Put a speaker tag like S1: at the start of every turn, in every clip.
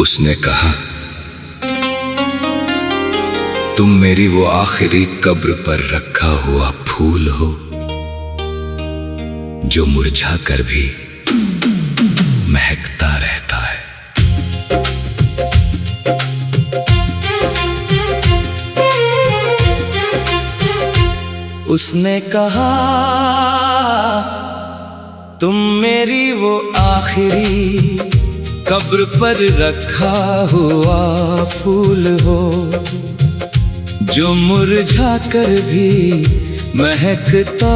S1: उसने कहा, तुम मेरी वो आखिरी कब्र पर रखा हुआ फूल हो जो मुरझा कर भी महकता रहता है। उसने कहा, तुम मेरी वो आखिरी कब्र पर रखा हुआ फूल हो जो मुरझा कर भी महकता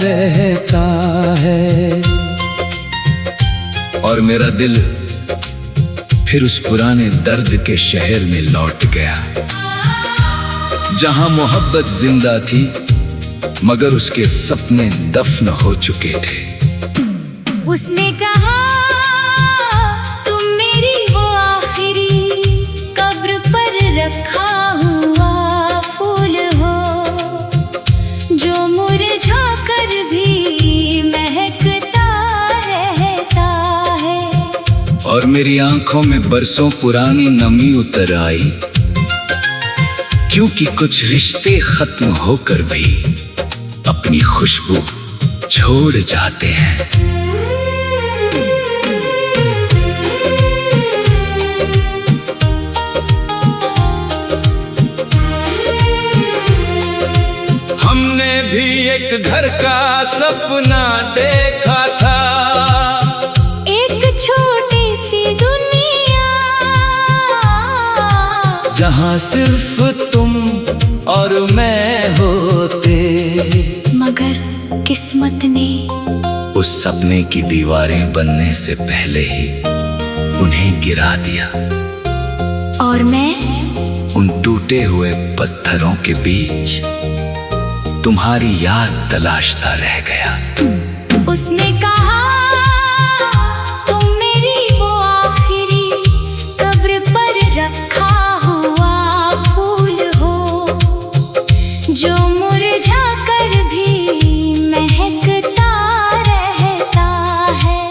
S1: रहता है। और मेरा दिल फिर उस पुराने दर्द के शहर में लौट गया जहां मोहब्बत जिंदा थी मगर उसके सपने दफन हो चुके थे।
S2: उसने कहा, तुम मेरी वो आखिरी कब्र पर रखा हुआ फूल हो जो मुरझा कर भी महकता रहता है।
S1: और मेरी आंखों में बरसों पुरानी नमी उतर आई क्योंकि कुछ रिश्ते खत्म होकर भी अपनी खुशबू छोड़ जाते हैं। हमने भी एक घर का सपना देखा था,
S2: एक छोटी सी दुनिया
S1: जहां सिर्फ तुम और मैं होते।
S2: मगर किस्मत ने
S1: उस सपने की दीवारें बनने से पहले ही उन्हें गिरा दिया
S2: और मैं
S1: उन टूटे हुए पत्थरों के बीच तुम्हारी याद तलाशता रह गया।
S2: उसने कहा, तुम मेरी वो आखिरी कब्र पर रखा हुआ फूल हो जो मुरझा कर भी महकता रहता है।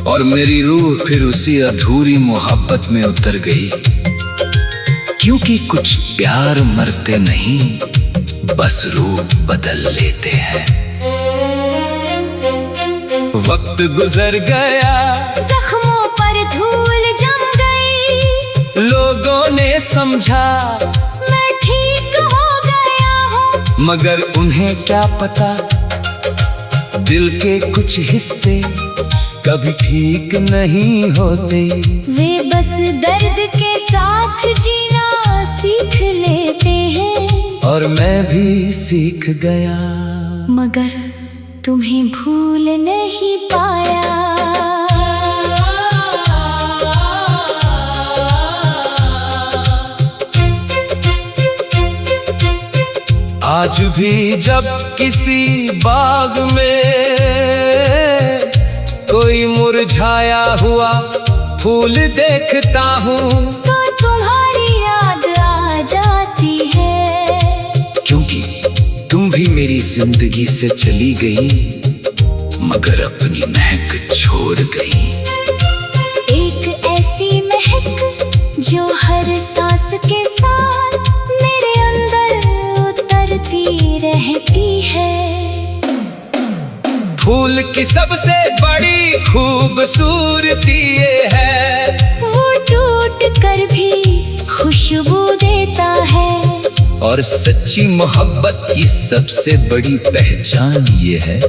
S1: और मेरी रूह फिर उसी अधूरी मोहब्बत में उतर गई क्योंकि कुछ प्यार मरते नहीं बस रूप बदल लेते हैं। वक्त गुजर गया,
S2: जख्मों पर धूल जम गई,
S1: लोगों ने समझा
S2: मैं ठीक हो गया हूँ।
S1: मगर उन्हें क्या पता दिल के कुछ हिस्से कभी ठीक नहीं होते।
S2: वे बस दर्द के साथ जीना सीख लेते हैं।
S1: और मैं भी सीख गया
S2: मगर तुम्हें भूल नहीं पाया।
S1: आज भी जब किसी बाग में कोई मुरझाया हुआ फूल देखता हूँ
S2: तो तुम्हारी याद आ जाती है
S1: क्योंकि तुम भी मेरी जिंदगी से चली गई मगर अपनी महक छोड़ गई।
S2: एक ऐसी महक जो हर सांस के साथ मेरे अंदर उतरती रहती है।
S1: फूल की सबसे बड़ी खूबसूरती ये है
S2: वो टूट कर भी खुशबू देता है।
S1: और सच्ची मोहब्बत की सबसे बड़ी पहचान ये है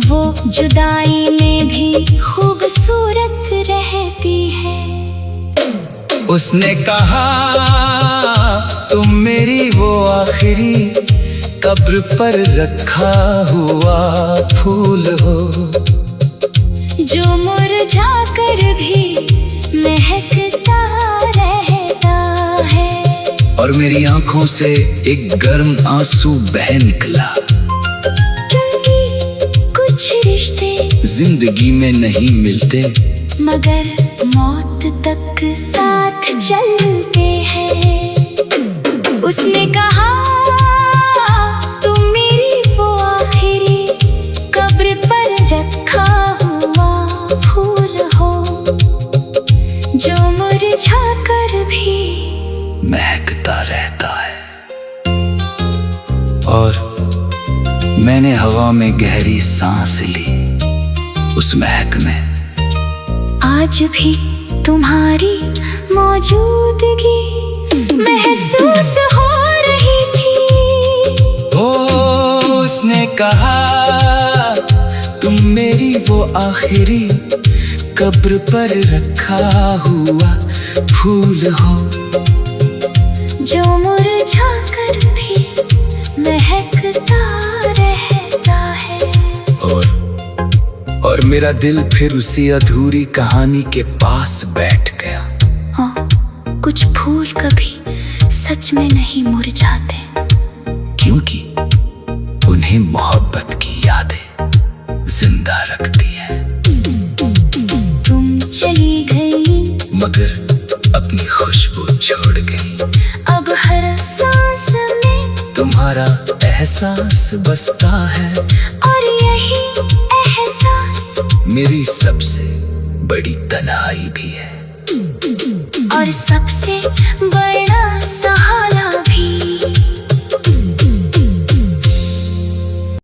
S2: वो जुदाई में भी खूबसूरत रहती है।
S1: उसने कहा, तुम मेरी वो आखिरी कब्र पर रखा हुआ फूल हो
S2: जो मुरझा कर भी महकता रहता है।
S1: और मेरी आंखों से एक गर्म आंसू बह निकला
S2: क्योंकि कुछ रिश्ते
S1: जिंदगी में नहीं मिलते
S2: मगर मौत तक साथ चलते हैं। उसने कहा, तुम मेरी वो आखिरी कब्र पर रखा हुआ फूल हो जो मुरझा
S1: कहता रहता है। और मैंने हवा में गहरी सांस ली उस महक में।
S2: आज भी तुम्हारी मौजूदगी महसूस हो रही थी।
S1: ओ उसने कहा तुम मेरी वो आखिरी कब्र पर रखा हुआ फूल हो,
S2: जो मुरझा कर भी महकता रहता है।
S1: और मेरा दिल फिर उसी अधूरी कहानी के पास बैठ गया।
S2: कुछ फूल कभी सच में नहीं मुरझाते,
S1: क्योंकि उन्हें मोहब्बत की यादें जिंदा रखती हैं।
S2: तुम चली गई
S1: मगर अपनी खुशबू छोड़ गई।
S2: अब हर सांस में
S1: तुम्हारा एहसास बसता है,
S2: और यही एहसास
S1: मेरी सबसे बड़ी तन्हाई भी है।
S2: और सबसे बड़ा